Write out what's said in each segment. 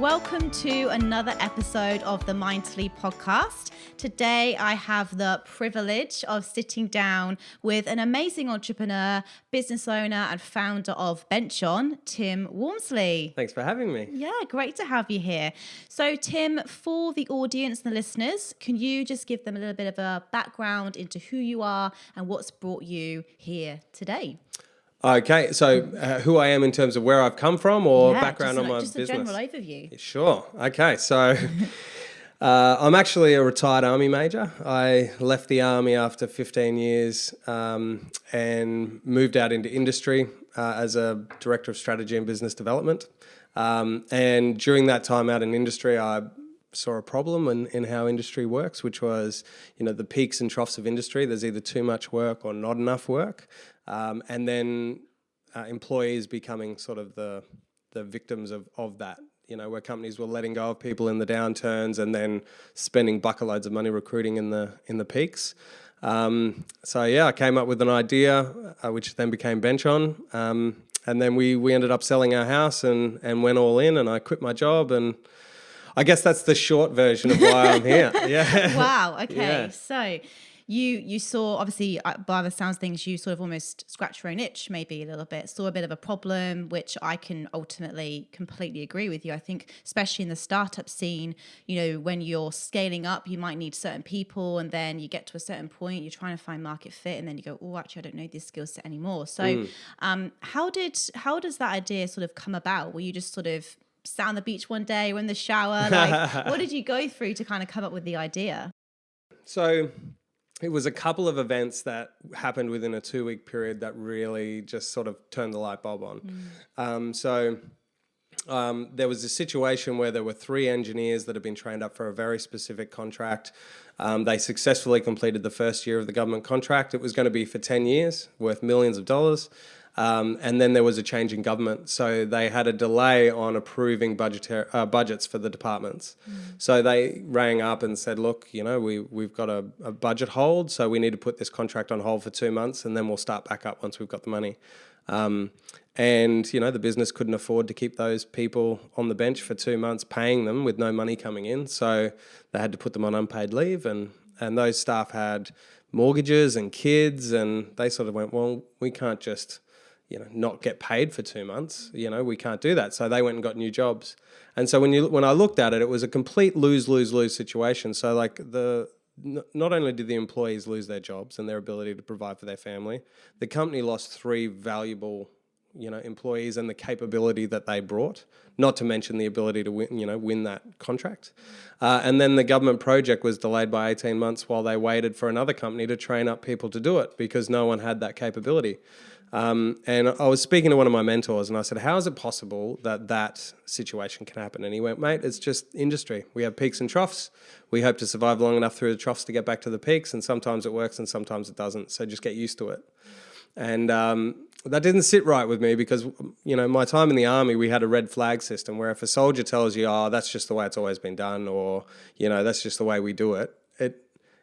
welcome to another episode of the Mindfully podcast. Today, I have the privilege of sitting down with an amazing entrepreneur, business owner, and founder of BenchOn, Tim Walmsley. Thanks for having me. Yeah, great to have you here. So, Tim, for the audience and the listeners, can you just give them a little bit of a background into who you are and what's brought you here today? Okay, so who I am in terms of where I've come from or background on my just business? Just a general overview. Sure. Okay, so I'm actually a retired Army major. I left the Army after 15 years and moved out into industry as a Director of Strategy and Business Development. And during that time out in industry, I saw a problem in how industry works, which was, the peaks and troughs of industry. There's either too much work or not enough work. And then employees becoming sort of the victims of that, where companies were letting go of people in the downturns and then spending bucket loads of money recruiting in the peaks. I came up with an idea, which then became BenchOn. And then we ended up selling our house and went all in, and I quit my job, and I guess that's the short version of why I'm here. Yeah. Wow. Okay. Yeah. So you saw, obviously, by the sounds of things, you sort of almost scratched your own itch, maybe a little bit, saw a bit of a problem, which I can ultimately completely agree with you. I think, especially in the startup scene, when you're scaling up, you might need certain people, and then you get to a certain point, you're trying to find market fit, and then you go, oh, actually, I don't know this skill set anymore. So how does that idea sort of come about? Were you just sort of sat on the beach one day or in the shower? Like, what did you go through to kind of come up with the idea? So it was a couple of events that happened within a 2-week period that really just sort of turned the light bulb on. There was a situation where there were 3 engineers that had been trained up for a very specific contract. They successfully completed the first year of the government contract. It was going to be for 10 years, worth millions of dollars. And then there was a change in government. So they had a delay on approving budgets for the departments. So they rang up and said, look, we've got a budget hold, so we need to put this contract on hold for 2 months, and then we'll start back up once we've got the money. The business couldn't afford to keep those people on the bench for 2 months, paying them with no money coming in. So they had to put them on unpaid leave, and those staff had mortgages and kids, and they sort of went, well, we can't just not get paid for 2 months. We can't do that. So they went and got new jobs. And so when I looked at it, it was a complete lose situation. So not only did the employees lose their jobs and their ability to provide for their family, the company lost 3 valuable employees and the capability that they brought, not to mention the ability to win that contract. And then the government project was delayed by 18 months while they waited for another company to train up people to do it because no one had that capability. And I was speaking to one of my mentors and I said, how is it possible that situation can happen? And he went, mate, it's just industry. We have peaks and troughs. We hope to survive long enough through the troughs to get back to the peaks, and sometimes it works and sometimes it doesn't. So just get used to it. And that didn't sit right with me because, my time in the Army, we had a red flag system where if a soldier tells you, oh, that's just the way it's always been done, or, that's just the way we do it,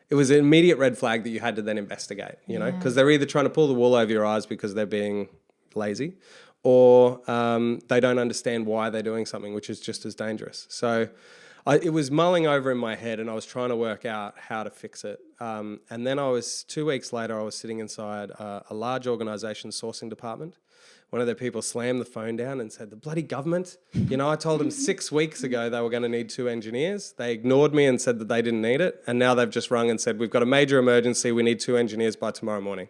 it was an immediate red flag that you had to then investigate, because they're either trying to pull the wool over your eyes because they're being lazy, or they don't understand why they're doing something, which is just as dangerous. So it was mulling over in my head and I was trying to work out how to fix it. And then 2 weeks later, I was sitting inside a large organisation sourcing department. One of their people slammed the phone down and said, the bloody government, I told them 6 weeks ago they were going to need 2 engineers. They ignored me and said that they didn't need it. And now they've just rung and said, we've got a major emergency. We need 2 engineers by tomorrow morning.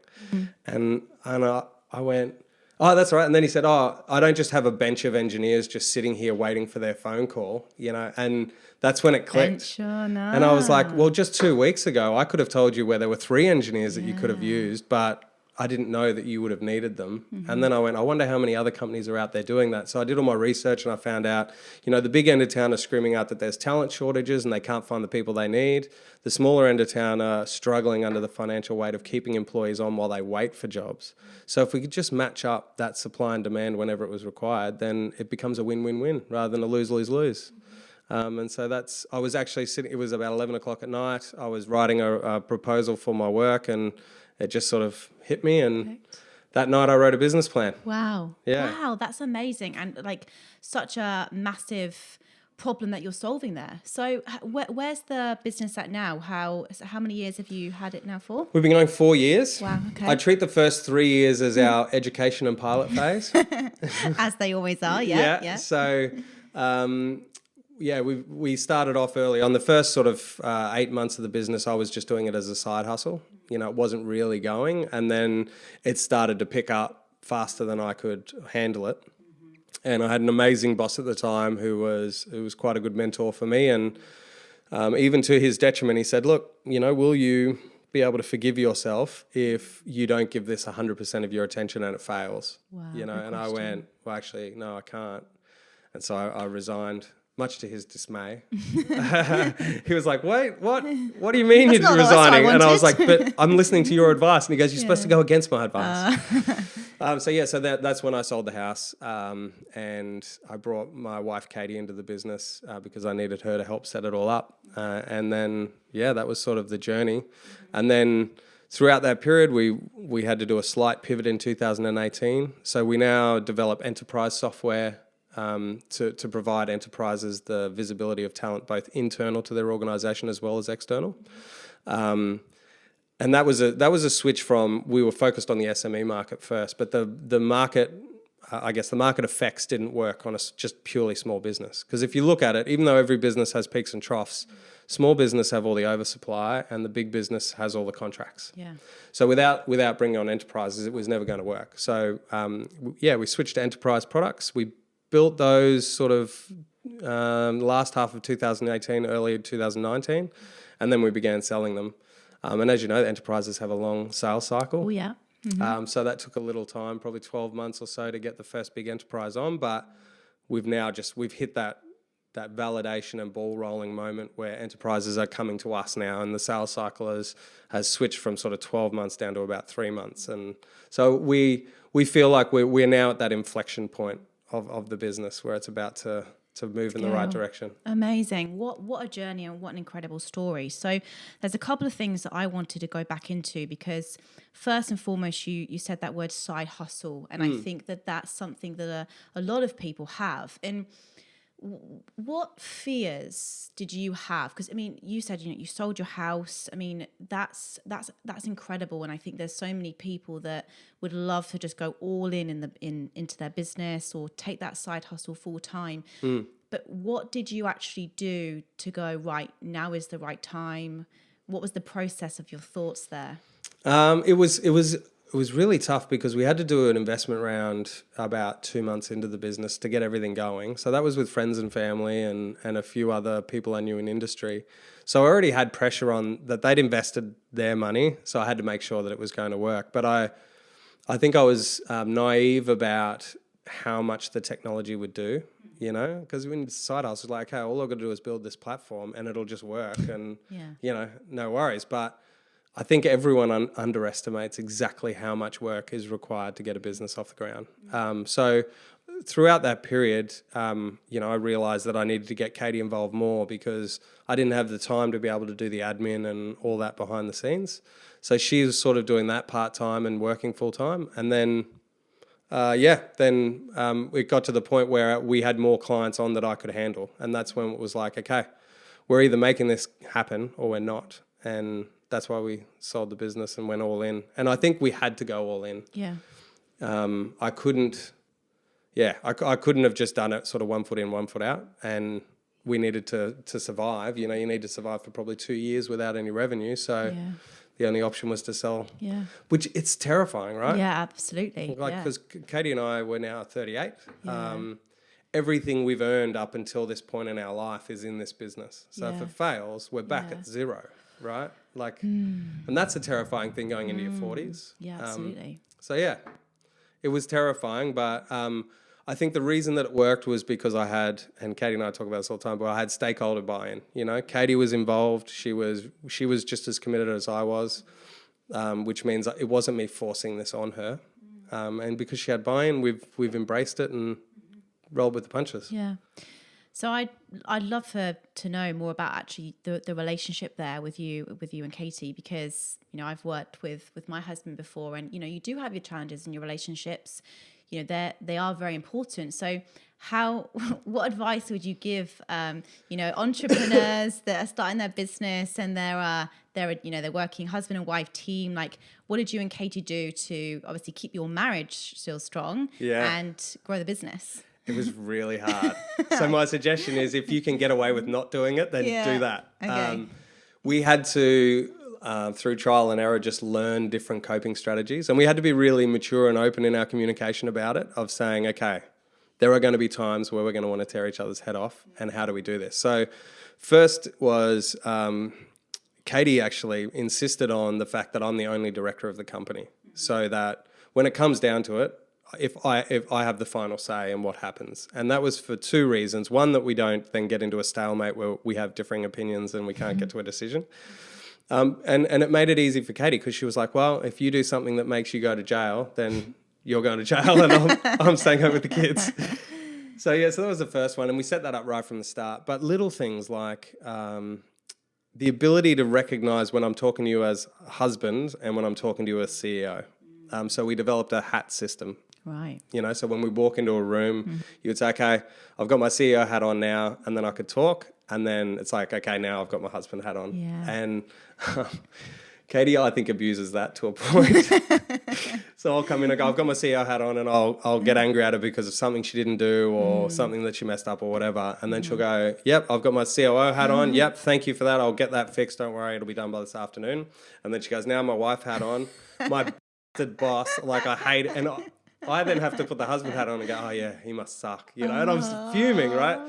And I went, oh, that's all right. And then he said, oh, I don't just have a bench of engineers just sitting here waiting for their phone call, and that's when it clicked. BenchOn. And I was like, well, just 2 weeks ago, I could have told you where there were 3 engineers that you could have used, but I didn't know that you would have needed them. And then I went, I wonder how many other companies are out there doing that. So I did all my research and I found out, the big end of town are screaming out that there's talent shortages and they can't find the people they need. The smaller end of town are struggling under the financial weight of keeping employees on while they wait for jobs. So if we could just match up that supply and demand whenever it was required, then it becomes a win-win-win rather than a lose-lose-lose. And so I was actually sitting, it was about 11 o'clock at night. I was writing a proposal for my work and it just sort of hit me, and that night I wrote a business plan. Wow. Yeah. Wow, that's amazing. And such a massive problem that you're solving there. So where's the business at now? How many years have you had it now for? We've been going 4 years. Wow, okay. I treat the first 3 years as our education and pilot phase. As they always are, yeah. So, we started off early. On the first sort of 8 months of the business, I was just doing it as a side hustle. You know, it wasn't really going. And then it started to pick up faster than I could handle it. And I had an amazing boss at the time who was quite a good mentor for me. And even to his detriment, he said, look, you know, will you be able to forgive yourself if you don't give this 100% of your attention and it fails? Wow, you know, and question. I went, well, actually, no, I can't. And so I resigned, much to his dismay. He was like, wait, what do you mean you're resigning? And I was like, but I'm listening to your advice. And he goes, you're supposed to go against my advice. So that's when I sold the house. And I brought my wife, Katie, into the business because I needed her to help set it all up. And then, that was sort of the journey. And then throughout that period, we had to do a slight pivot in 2018. So we now develop enterprise software to provide enterprises the visibility of talent, both internal to their organization as well as external. And that was a switch from, we were focused on the SME market first, but the market, the market effects didn't work on a just purely small business. Because if you look at it, even though every business has peaks and troughs, small business have all the oversupply and the big business has all the contracts. Yeah. So without bringing on enterprises, it was never going to work. So we switched to enterprise products. We built those sort of last half of 2018, early 2019, and then we began selling them. And as you know, enterprises have a long sales cycle. Oh, yeah. Mm-hmm. So that took a little time, probably 12 months or so to get the first big enterprise on. But we've hit that validation and ball rolling moment where enterprises are coming to us now, and the sales cycle has switched from sort of 12 months down to about 3 months. And so we feel like we're now at that inflection point of the business where it's about to move in the right direction. Amazing. What a journey and what an incredible story. So there's a couple of things that I wanted to go back into, because first and foremost, you said that word side hustle. And I think that's something that a lot of people have. And what fears did you have? Because I mean, you said you sold your house. I mean, that's incredible, and I think there's so many people that would love to just go all into their business or take that side hustle full time. But what did you actually do to go, right, now is the right time? What was the process of your thoughts there? It was really tough because we had to do an investment round about 2 months into the business to get everything going. So that was with friends and family and a few other people I knew in industry. So I already had pressure on that they'd invested their money, so I had to make sure that it was going to work. But I think I was naive about how much the technology would do, you know, because when side hustle, like, hey, all I've got to do is build this platform and it'll just work and, you know, no worries. But I think everyone underestimates exactly how much work is required to get a business off the ground. So throughout that period, I realized that I needed to get Katie involved more because I didn't have the time to be able to do the admin and all that behind the scenes. So she was sort of doing that part-time and working full-time. And then, it got to the point where we had more clients on that I could handle. And that's when it was like, okay, we're either making this happen or we're not. And that's why we sold the business and went all in. And I think we had to go all in. Yeah. I couldn't have just done it sort of 1 foot in, 1 foot out. And we needed to survive. You know, you need to survive for probably 2 years without any revenue. So the only option was to sell. Yeah. Which it's terrifying, right? Yeah, absolutely. Because Katie and I, we're now 38. Yeah. Everything we've earned up until this point in our life is in this business. So if it fails, we're back at zero. Right? Like, and that's a terrifying thing going into your 40s. Yeah, absolutely. It was terrifying, but I think the reason that it worked was because I had, and Katie and I talk about this all the time, but I had stakeholder buy-in. You know, Katie was involved. She was just as committed as I was, which means it wasn't me forcing this on her. And because she had buy-in, we've embraced it and rolled with the punches. Yeah. So I'd love to know more about actually the relationship there with you and Katie, because, you know, I've worked with my husband before, and, you know, you do have your challenges in your relationships. they are very important. So what advice would you give, entrepreneurs that are starting their business and they're working husband and wife team? Like, what did you and Katie do to obviously keep your marriage still strong and grow the business? It was really hard. So my suggestion is, if you can get away with not doing it, then do that. Okay. We had to, through trial and error, just learn different coping strategies. And we had to be really mature and open in our communication about it, of saying, okay, there are going to be times where we're going to want to tear each other's head off, and how do we do this? So first was Katie actually insisted on the fact that I'm the only director of the company, so that when it comes down to it, if I have the final say in what happens. And that was for two reasons. One, that we don't then get into a stalemate where we have differing opinions and we can't get to a decision. And it made it easy for Katie, because she was like, well, if you do something that makes you go to jail, then you're going to jail and I'm staying home with the kids. So that was the first one. And we set that up right from the start. But little things like the ability to recognize when I'm talking to you as husband and when I'm talking to you as CEO. So we developed a hat system. Right. So when we walk into a room, you would say, okay, I've got my CEO hat on now, and then I could talk. And then it's like, okay, now I've got my husband hat on. Yeah. And Katie, I think, abuses that to a point. So I'll come in and go, I've got my CEO hat on, and I'll get angry at her because of something she didn't do or something that she messed up or whatever. And then she'll go, yep, I've got my COO hat on. Yep, thank you for that. I'll get that fixed. Don't worry, it'll be done by this afternoon. And then she goes, now my wife hat on. My boss, like, I hate it. And I then have to put the husband hat on and go, oh yeah, he must suck, and I'm fuming, right?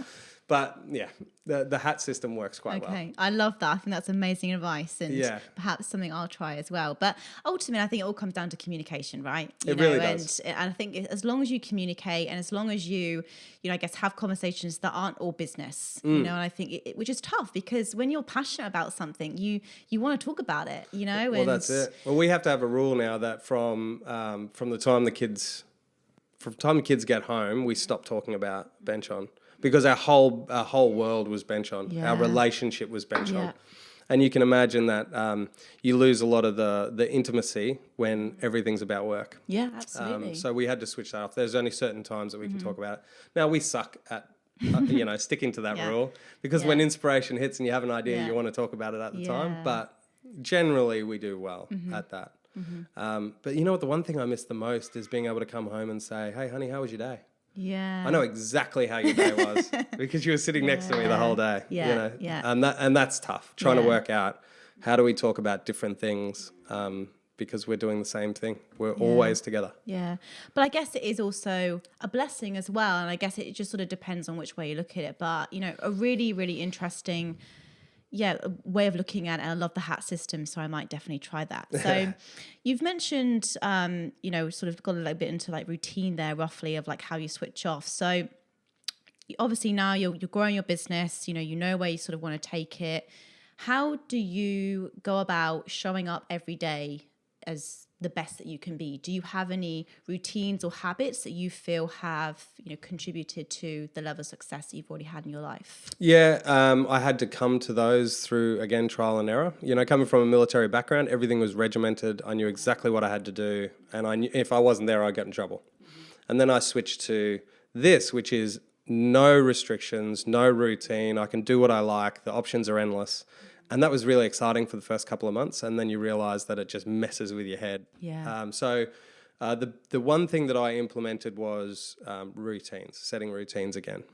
But yeah, the hat system works quite well. Okay, I love that. I think that's amazing advice, and perhaps something I'll try as well. But ultimately, I think it all comes down to communication, right? It really does. And I think as long as you communicate, and as long as you I guess have conversations that aren't all business, and I think which is tough, because when you're passionate about something, you want to talk about it, Well, that's it. Well, we have to have a rule now that from the time the kids get home, we stop talking about BenchOn. Because our whole world was BenchOn. Yeah. Our relationship was BenchOn. Yeah. And you can imagine that you lose a lot of the intimacy when everything's about work. Yeah, absolutely. So we had to switch that off. There's only certain times that we can talk about it. Now, we suck at sticking to that rule, because when inspiration hits and you have an idea, you want to talk about it at the time. But generally, we do well at that. But you know what? The one thing I miss the most is being able to come home and say, hey, honey, how was your day? Yeah, I know exactly how your day was because you were sitting next to me the whole day. And that's tough. Trying to work out how do we talk about different things, because we're doing the same thing. We're always together. Yeah, but I guess it is also a blessing as well, and I guess it just sort of depends on which way you look at it. But a really, really interesting way of looking at it. I love the hat system, so I might definitely try that. So you've mentioned, sort of got a little bit into like routine there, roughly, of like how you switch off. So obviously now you're growing your business, you know where you sort of want to take it. How do you go about showing up every day as the best that you can be? Do you have any routines or habits that you feel have contributed to the level of success that you've already had in your life? Yeah, I had to come to those through, again, trial and error. Coming from a military background, everything was regimented. I knew exactly what I had to do, and I knew if I wasn't there, I'd get in trouble. And then I switched to this, which is no restrictions, no routine. I can do what I like. The options are endless. And that was really exciting for the first couple of months. And then you realize that it just messes with your head. Yeah. So the one thing that I implemented was routines, setting routines again.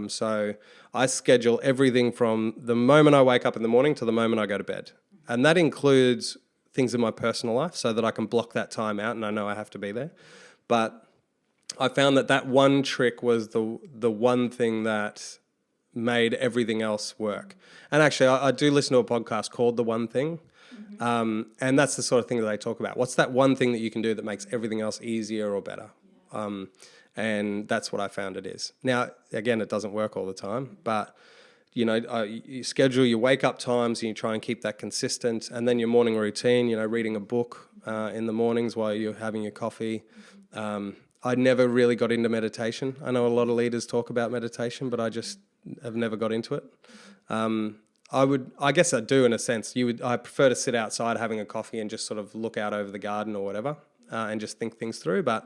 So I schedule everything from the moment I wake up in the morning to the moment I go to bed. And that includes things in my personal life so that I can block that time out and I know I have to be there. But I found that one trick was the one thing that made everything else work. And actually, I do listen to a podcast called The One Thing. And that's the sort of thing that they talk about. What's that one thing that you can do that makes everything else easier or better? And that's what I found it is. Now, again, it doesn't work all the time, but you schedule your wake up times and you try and keep that consistent. And then your morning routine, reading a book in the mornings while you're having your coffee. I never really got into meditation. I know a lot of leaders talk about meditation, but I just have never got into it. I guess I do in a sense. I prefer to sit outside having a coffee and just sort of look out over the garden or whatever, and just think things through. But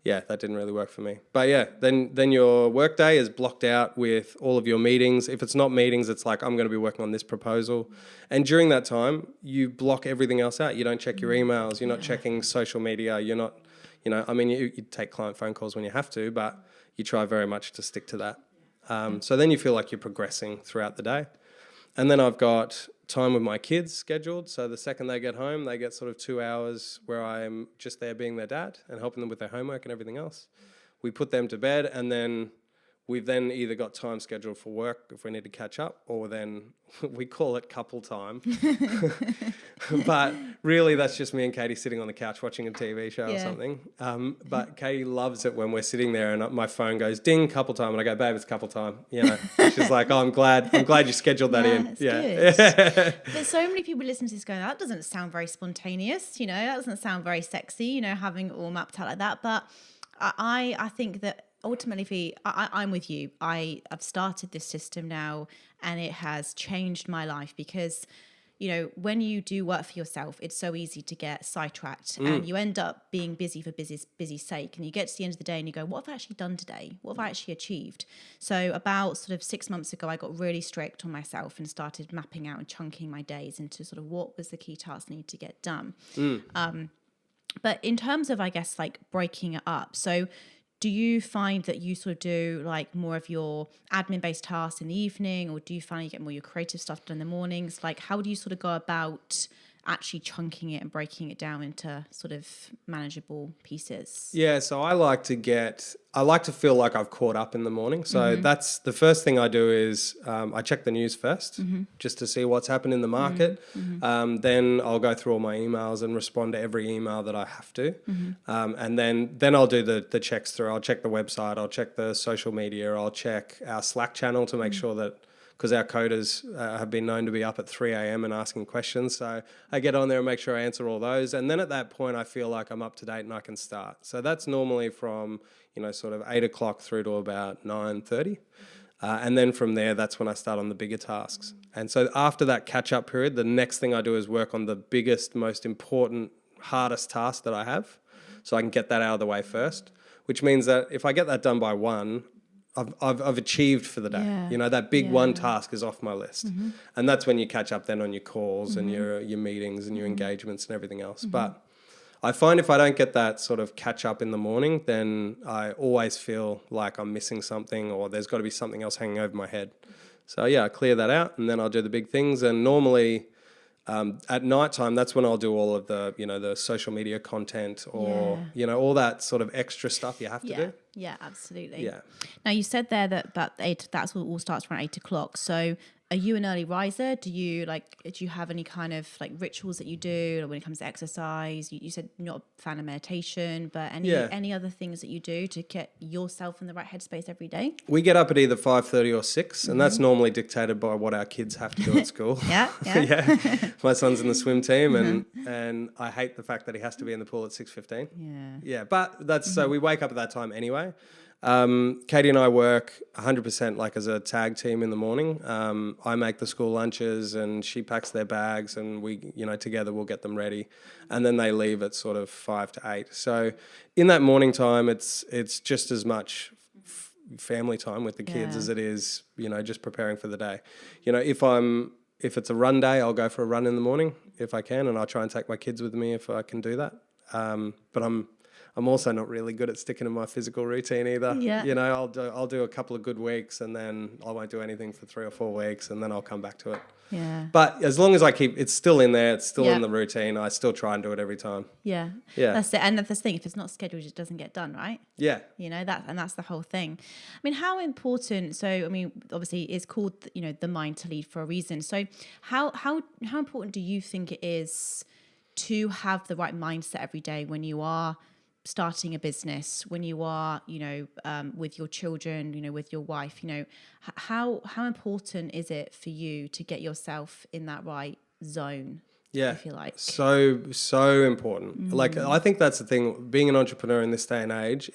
yeah, that didn't really work for me. But yeah, then your work day is blocked out with all of your meetings. If it's not meetings, it's like, I'm going to be working on this proposal. And during that time, you block everything else out. You don't check your emails. You're not checking social media. You're not, I mean, you take client phone calls when you have to, but you try very much to stick to that. So then you feel like you're progressing throughout the day. And then I've got time with my kids scheduled. So the second they get home, they get sort of 2 hours where I'm just there being their dad and helping them with their homework and everything else. We put them to bed, and then we've then either got time scheduled for work if we need to catch up, or then we call it couple time. But really, that's just me and Katie sitting on the couch watching a TV show or something. But Katie loves it when we're sitting there and my phone goes ding, couple time, and I go, babe, it's couple time. She's like, oh, I'm glad you scheduled that in. Good. But so many people listen to this going, that doesn't sound very spontaneous. That doesn't sound very sexy. Having it all mapped out like that. But I think that ultimately, I'm with you. I've started this system now, and it has changed my life because, when you do work for yourself, it's so easy to get sidetracked and you end up being busy for busy sake. And you get to the end of the day and you go, what have I actually done today? What have I actually achieved? So about sort of 6 months ago, I got really strict on myself and started mapping out and chunking my days into sort of what was the key tasks I need to get done. But in terms of, I guess, like breaking it up, so do you find that you sort of do like more of your admin-based tasks in the evening, or do you find you get more your creative stuff done in the mornings? Like, how do you sort of go about actually chunking it and breaking it down into sort of manageable pieces? Yeah, so I like to feel like I've caught up in the morning. So that's the first thing I do is I check the news first just to see what's happened in the market. Then I'll go through all my emails and respond to every email that I have to. And then I'll do the checks through. I'll check the website, I'll check the social media, I'll check our Slack channel to make sure that, because our coders have been known to be up at 3 a.m. and asking questions. So I get on there and make sure I answer all those. And then at that point, I feel like I'm up to date and I can start. So that's normally from, sort of 8 o'clock through to about 9:30. And then from there, that's when I start on the bigger tasks. And so after that catch-up period, the next thing I do is work on the biggest, most important, hardest task that I have. So I can get that out of the way first, which means that if I get that done by 1, I've achieved for the day. That big one task is off my list. And that's when you catch up then on your calls and your meetings and your engagements and everything else. But I find if I don't get that sort of catch up in the morning, then I always feel like I'm missing something, or there's got to be something else hanging over my head. So I clear that out, and then I'll do the big things. And normally at night time, that's when I'll do all of the, the social media content or, all that sort of extra stuff you have to do. Yeah, absolutely. Yeah. Now, you said there that that's what all starts around 8 o'clock. So are you an early riser? Do you have any kind of like rituals that you do when it comes to exercise? You said you're not a fan of meditation, but any other things that you do to get yourself in the right headspace every day? We get up at either 5:30 or 6, and that's normally dictated by what our kids have to do at school. Yeah. My son's in the swim team, and I hate the fact that he has to be in the pool at 6:15. Yeah, but that's so we wake up at that time anyway. Katie and I work 100% like as a tag team in the morning. I make the school lunches and she packs their bags, and we, together we'll get them ready, and then they leave at sort of 5 to 8. So in that morning time, it's just as much family time with the kids as it is, just preparing for the day. If it's a run day, I'll go for a run in the morning if I can, and I'll try and take my kids with me if I can do that. But I'm also not really good at sticking to my physical routine either. Yeah. I'll do a couple of good weeks, and then I won't do anything for 3 or 4 weeks, and then I'll come back to it. Yeah. But as long as I keep, it's still in there, it's still in the routine, I still try and do it every time. Yeah. That's it. And that's the thing, if it's not scheduled, it doesn't get done, right? Yeah. That's the whole thing. I mean, how important, obviously it's called, the mind to lead for a reason. So how important do you think it is to have the right mindset every day when you are starting a business, when you are, with your children, with your wife, how important is it for you to get yourself in that right zone? Yeah, I feel like so important. Like, I think that's the thing. Being an entrepreneur in this day and age,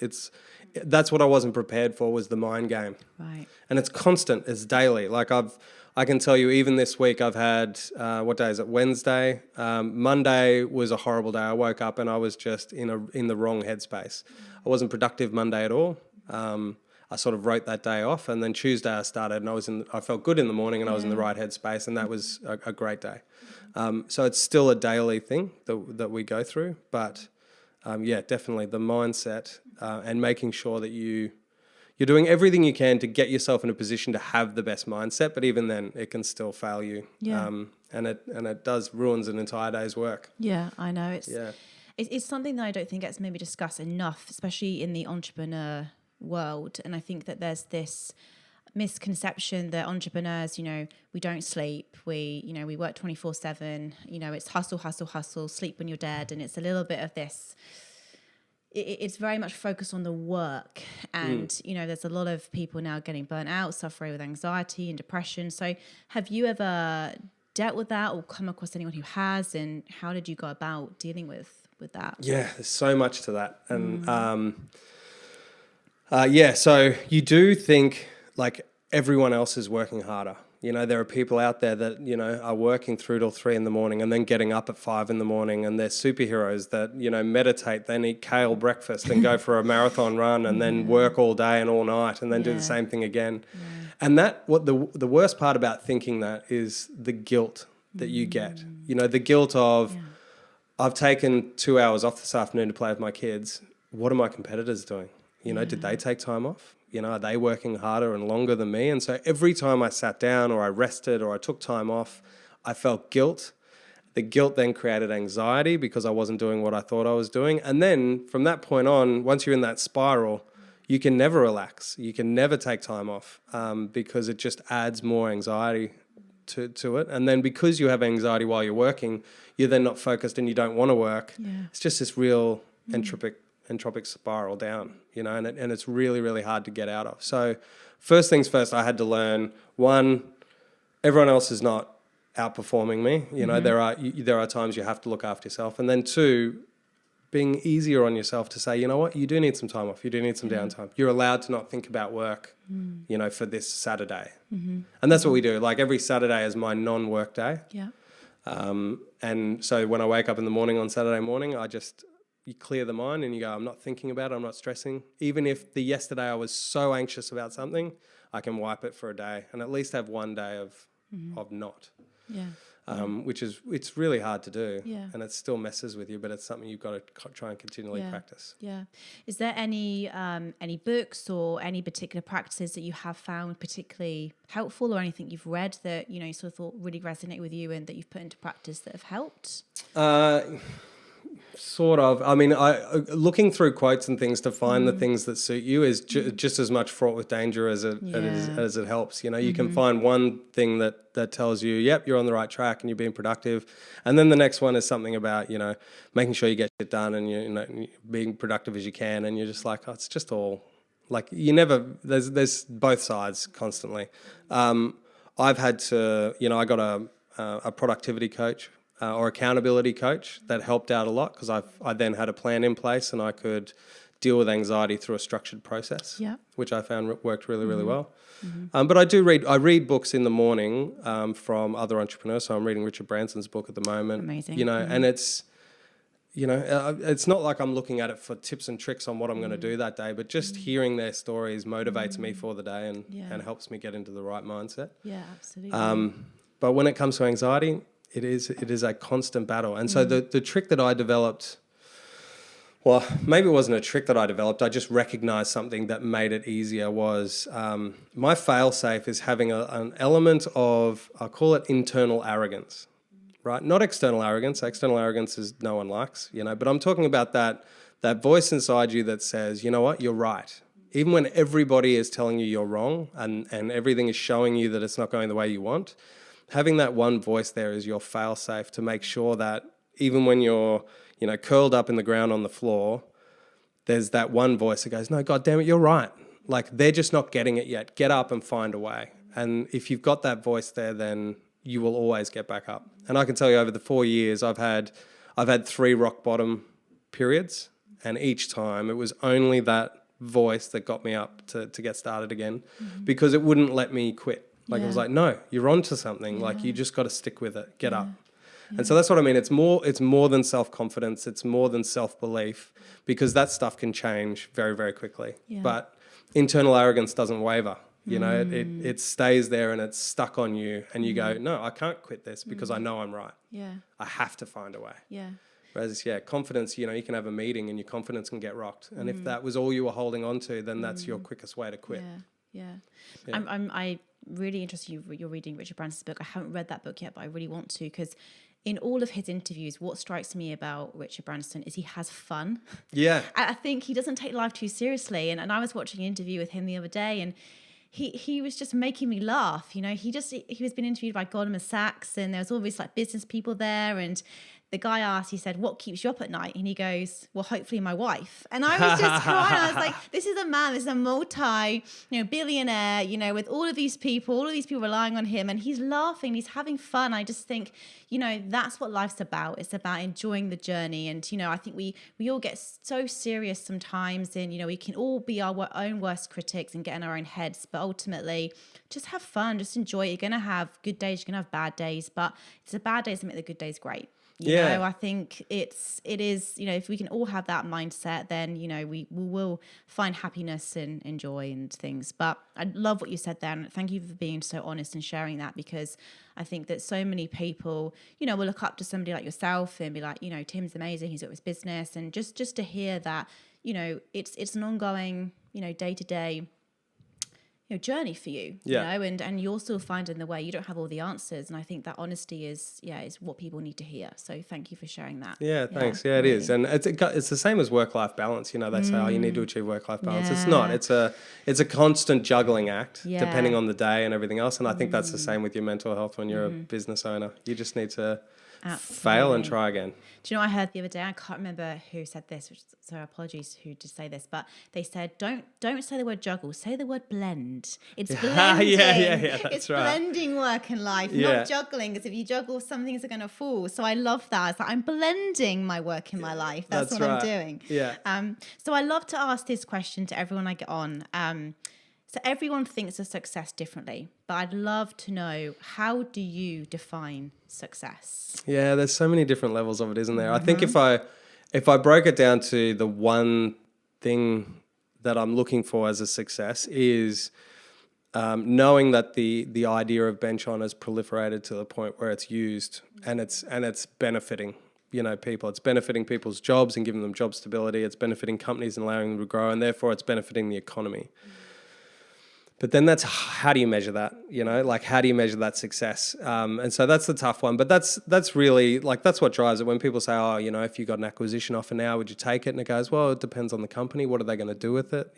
that's what I wasn't prepared for, was the mind game. Right. And it's constant. It's daily. Like I've I can tell you, even this week, I've had, what day is it? Wednesday. Monday was a horrible day. I woke up and I was just in the wrong headspace. I wasn't productive Monday at all. I sort of wrote that day off, and then Tuesday I started, and I felt good in the morning, and I was in the right headspace, and that was a great day. So it's still a daily thing that we go through, but definitely the mindset and making sure that you're doing everything you can to get yourself in a position to have the best mindset, but even then it can still fail you. Yeah. And it does ruins an entire day's work. Yeah, I know. It's something that I don't think gets maybe discussed enough, especially in the entrepreneur world. And I think that there's this misconception that entrepreneurs, we don't sleep, we work 24/7, it's hustle, hustle, hustle, sleep when you're dead. And it's a little bit of this, it's very much focused on the work. And, there's a lot of people now getting burnt out, suffering with anxiety and depression. So have you ever dealt with that or come across anyone who has? And how did you go about dealing with that? Yeah, there's so much to that. And so you do think like everyone else is working harder. There are people out there that, are working through till 3 a.m. and then getting up at 5 a.m, and they're superheroes that, meditate, then eat kale breakfast and go for a marathon run and then work all day and all night and then do the same thing again. Yeah. And the worst part about thinking that is the guilt that you get. The guilt of, I've taken 2 hours off this afternoon to play with my kids. What are my competitors doing? Did they take time off? Are they working harder and longer than me? And so every time I sat down or I rested or I took time off, I felt guilt. The guilt then created anxiety because I wasn't doing what I thought I was doing. And then from that point on, once you're in that spiral, you can never relax. You can never take time off because it just adds more anxiety to it. And then because you have anxiety while you're working, you're then not focused and you don't want to work. Yeah. It's just this real entropic spiral down, and it's really, really hard to get out of. So first things first, I had to learn, one, everyone else is not outperforming me. There are times you have to look after yourself. And then two, being easier on yourself to say, you know what, you do need some time off. You do need some downtime. You're allowed to not think about work, for this Saturday. And that's what we do. Like every Saturday is my non-work day. Yeah. And so when I wake up in the morning on Saturday morning, you clear the mind and you go, I'm not thinking about it, I'm not stressing. Even if yesterday I was so anxious about something, I can wipe it for a day and at least have one day of not. Yeah. It's really hard to do. Yeah. And it still messes with you, but it's something you've got to try and continually practice. Yeah. Is there any books or any particular practices that you have found particularly helpful, or anything you've read that, you sort of thought really resonate with you and that you've put into practice that have helped? Sort of. I mean, looking through quotes and things to find the things that suit you is just as much fraught with danger as it helps. You can find one thing that tells you, yep, you're on the right track and you're being productive. And then the next one is something about, making sure you get shit done and you're being productive as you can. And you're just like, oh, it's just all like there's both sides constantly. I've had to, I got a productivity coach or accountability coach that helped out a lot because I then had a plan in place and I could deal with anxiety through a structured process, which I found worked really, really well. But I read books in the morning from other entrepreneurs. So I'm reading Richard Branson's book at the moment. Amazing. And it's, it's not like I'm looking at it for tips and tricks on what I'm going to do that day, but just hearing their stories motivates me for the day and helps me get into the right mindset. Yeah, absolutely. But when it comes to anxiety, it is a constant battle. And so the trick that I developed, well, maybe it wasn't a trick that I developed, I just recognized something that made it easier was my fail-safe is having an element of, I'll call it internal arrogance, right? Not external arrogance. External arrogance is no one likes, but I'm talking about that voice inside you that says, you know what, you're right. Even when everybody is telling you you're wrong and everything is showing you that it's not going the way you want, having that one voice there is your fail-safe to make sure that even when you're, curled up in the ground on the floor, there's that one voice that goes, no, God damn it, you're right. Like they're just not getting it yet. Get up and find a way. And if you've got that voice there, then you will always get back up. And I can tell you over the 4 years, I've had 3 rock bottom periods. And each time it was only that voice that got me up to get started again because it wouldn't let me quit. Like it was like, no, you're onto something. Like you just got to stick with it. Get up. And so that's what I mean. It's more than self-confidence. It's more than self-belief, because that stuff can change very, very quickly. Yeah. But internal arrogance doesn't waver. You know, it stays there and it's stuck on you, and you go, no, I can't quit this because I know I'm right. Yeah. I have to find a way. Yeah. Whereas, confidence, you can have a meeting and your confidence can get rocked. And if that was all you were holding on to, then that's your quickest way to quit. Yeah. I'm really interested. You're reading Richard Branson's book. I haven't read that book yet, but I really want to, because in all of his interviews, what strikes me about Richard Branson is he has fun. Yeah. I think he doesn't take life too seriously. And I was watching an interview with him the other day, and he was just making me laugh. He was being interviewed by Goldman Sachs, and there was all these like business people there, and the guy asked, he said, what keeps you up at night? And he goes, well, hopefully my wife. And I was just crying. I was like, this is a man, this is a billionaire, with all of these people relying on him, and he's laughing, he's having fun. I just think, that's what life's about. It's about enjoying the journey. And, I think we all get so serious sometimes, and, we can all be our own worst critics and get in our own heads. But ultimately, just have fun, just enjoy it. You're going to have good days, you're going to have bad days, but it's the bad days that make the good days great. You know, I think it is, if we can all have that mindset, then, we will find happiness and joy and things. But I love what you said there. And thank you for being so honest and sharing that, because I think that so many people, will look up to somebody like yourself and be like, Tim's amazing, he's got his business. And just to hear that, it's an ongoing, day-to-day journey for you, and you're still finding the way. You don't have all the answers, and I think that honesty is what people need to hear. So thank you for sharing that. Yeah, thanks. Yeah, really. It is, and it's the same as work-life balance. They say, oh, you need to achieve work-life balance. It's not. It's a constant juggling act, depending on the day and everything else. And I think that's the same with your mental health when you're a business owner. You just need to fail and try again. Do you know what I heard the other day? I can't remember who said this, so apologies who did say this, but they said, don't say the word juggle, say the word blend. It's blending. Yeah, that's it's right. Blending work and life, not juggling, because if you juggle, some things are going to fall. So I love that. It's like, I'm blending my work in my life. That's what I'm doing. Yeah. So I love to ask this question to everyone I get on. So everyone thinks of success differently, but I'd love to know, how do you define success? Yeah, there's so many different levels of it, isn't there? I think if I broke it down to the one thing that I'm looking for as a success is knowing that the idea of BenchOn has proliferated to the point where it's used and it's benefiting people. It's benefiting people's jobs and giving them job stability. It's benefiting companies and allowing them to grow, and therefore it's benefiting the economy. But then how do you measure that? How do you measure that success? And so that's the tough one. But that's really, that's what drives it. When people say, oh, if you got an acquisition offer now, would you take it? And it goes, well, it depends on the company. What are they going to do with it?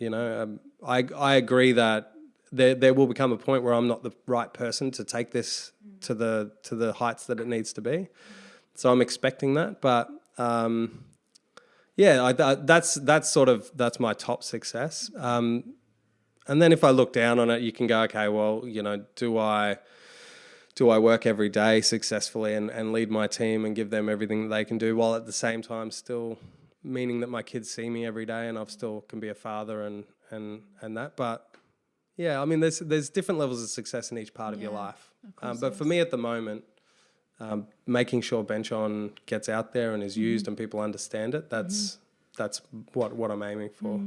I agree that there will become a point where I'm not the right person to take this to the heights that it needs to be. So I'm expecting that. But that's my top success. And then if I look down on it, you can go, okay, well, do I work every day successfully and lead my team and give them everything that they can do, while at the same time still meaning that my kids see me every day and I still can be a father and that. But yeah, I mean, there's different levels of success in each part of your life. But for me at the moment, making sure BenchOn gets out there and is used and people understand it, that's what I'm aiming for.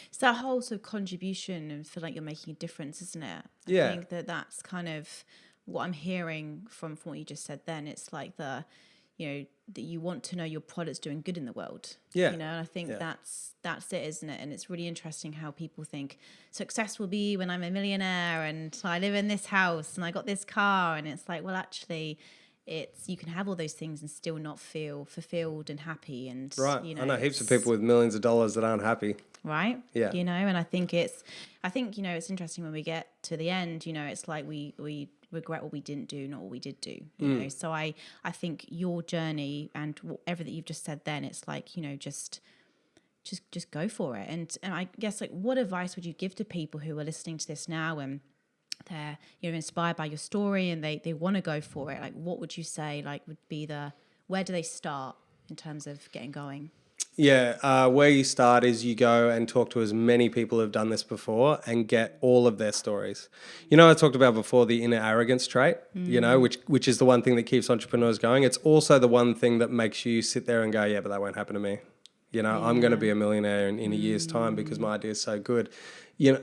It's that whole sort of contribution and feel like you're making a difference, isn't it? I think that's kind of what I'm hearing from what you just said then. It's like that you want to know your product's doing good in the world. And I think that's it, isn't it? And it's really interesting how people think success will be when I'm a millionaire and I live in this house and I got this car, and it's like, well, actually, you can have all those things and still not feel fulfilled and happy. And right, I know heaps of people with millions of dollars that aren't happy. Right. Yeah. And I think it's interesting when we get to the end. It's like we regret what we didn't do, not what we did do. You know. So I think your journey and whatever that you've just said, then it's like just go for it. And I guess, like, what advice would you give to people who are listening to this now and they're inspired by your story and they want to go for it? Like, what would you say would be where do they start in terms of getting going? Yeah, where you start is you go and talk to as many people who've done this before and get all of their stories. I talked about before the inner arrogance trait, which is the one thing that keeps entrepreneurs going. It's also the one thing that makes you sit there and go, yeah, but that won't happen to me. I'm going to be a millionaire in a year's time because my idea is so good.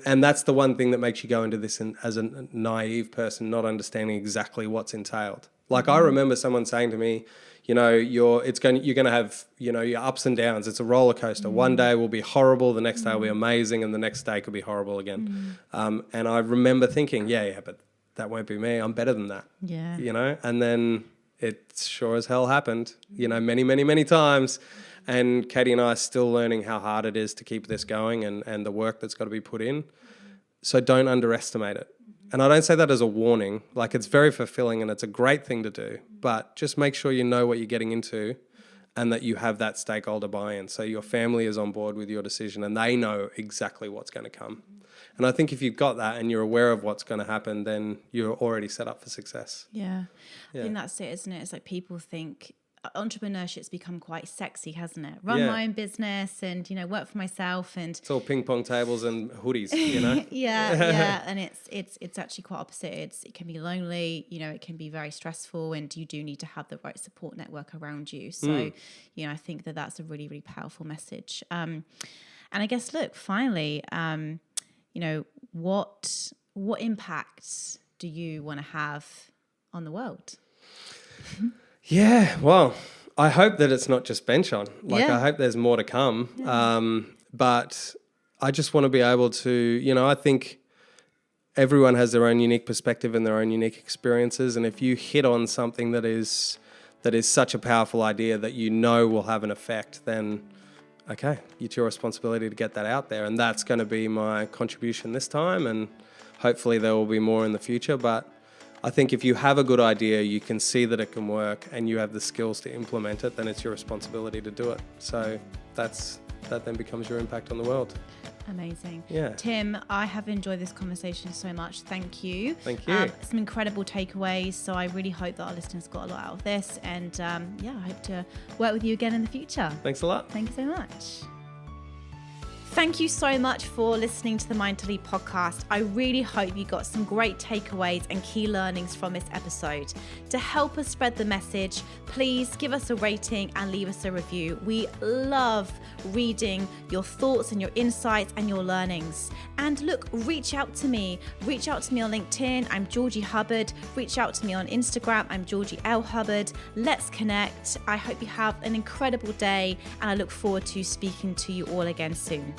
And that's the one thing that makes you go into this as a naive person, not understanding exactly what's entailed. Like I remember someone saying to me, you're going to have, your ups and downs. It's a roller coaster. One day will be horrible. The next day will be amazing. And the next day could be horrible again. And I remember thinking, yeah, but that won't be me. I'm better than that. Yeah. And then it sure as hell happened, many, many, many times. And Katie and I are still learning how hard it is to keep this going and the work that's got to be put in. So don't underestimate it. And I don't say that as a warning. Like, it's very fulfilling and it's a great thing to do. But just make sure you know what you're getting into and that you have that stakeholder buy-in. So your family is on board with your decision and they know exactly what's going to come. And I think if you've got that and you're aware of what's going to happen, then you're already set up for success. Yeah. I think that's it, isn't it? It's like people think entrepreneurship's become quite sexy, hasn't it? Run my own business and, work for myself, and it's all ping pong tables and hoodies, yeah. And it's actually quite opposite. It can be lonely, it can be very stressful, and you do need to have the right support network around you. So, I think that's a really, really powerful message. And I guess, look, finally, what impact do you want to have on the world? Yeah, well, I hope that it's not just BenchOn. I hope there's more to come. Yeah. But I just want to be able to, I think everyone has their own unique perspective and their own unique experiences. And if you hit on something that is such a powerful idea that will have an effect, then, okay, it's your responsibility to get that out there. And that's going to be my contribution this time. And hopefully there will be more in the future. But I think if you have a good idea, you can see that it can work and you have the skills to implement it, then it's your responsibility to do it. So that then becomes your impact on the world. Amazing. Yeah. Tim, I have enjoyed this conversation so much. Thank you. Thank you. Some incredible takeaways. So I really hope that our listeners got a lot out of this. And I hope to work with you again in the future. Thanks a lot. Thank you so much. Thank you so much for listening to the Mind to Lead podcast. I really hope you got some great takeaways and key learnings from this episode. To help us spread the message, please give us a rating and leave us a review. We love reading your thoughts and your insights and your learnings. And look, reach out to me. Reach out to me on LinkedIn. I'm Georgie Hubbard. Reach out to me on Instagram. I'm Georgie L. Hubbard. Let's connect. I hope you have an incredible day and I look forward to speaking to you all again soon.